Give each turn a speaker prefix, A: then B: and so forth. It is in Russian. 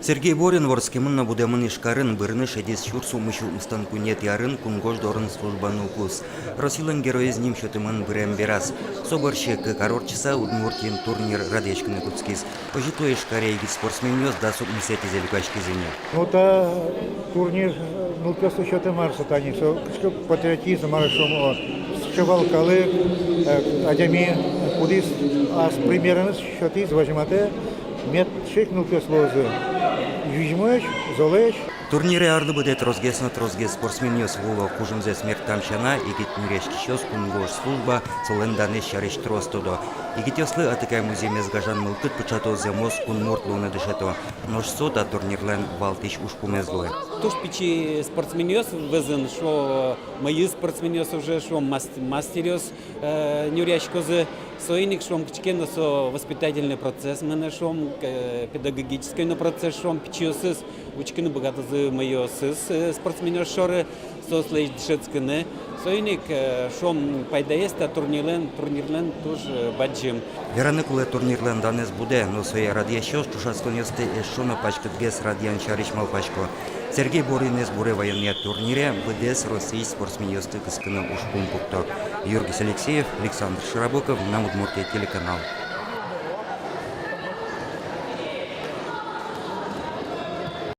A: Сергей Борин ворскемынна будемын ишкарын бирни шедис шурсу мышу устанкунет ярын кунгож дорын службану кус. Росилан герой из ним шотымын бирем берас. Соборщик корорчиса удмуртин турнир радечканы куцкис. Пожитой ишкарейгит спортсменёс да сук мисети зелюкачки зене.
B: Ну та турнир, ну просто счеты марса тани, что патриотизм, маршом, шевал калы, адями, кудис, а с примерами счеты возьмате, мет шикнул слозы. Южмеш, золеш.
A: Турнире арды будет розгеснат розгес спортсменёс вуло кужымзе смерть тамчана игит нюрешки щёс кунгош служба солендане шариш тростодо. Игит ёслы атыкай музей мезгажан мылкыт пычато земос кун мортлуны дышето. Нож сота турнирлен валтиш ушку мезлуе.
C: Туш пичи спортсменёс вызын, шо мои спортсменёс уже, шо мастерёс нюрешкозы. Соиник шом кичкенно со воспитательный процесс, мы шом педагогический процесс, шом пичиосыз, учкины богатозы моё сыз спортсменёр шоры, со слейш дышецкины. Соиник шом пайдаеста турнирлен тоже баджим.
A: Вераны куле турнирлен данес буде, но своя радиещёс тушасконёсты эшона пачкат гес радиан шариш малпачко. Сергей Боринес буре военный турнире БДС России спортсменёсты кыскыны ушкун пукто. Юргис Алексеев, Александр Широбоков, на Удмуртия телеканал.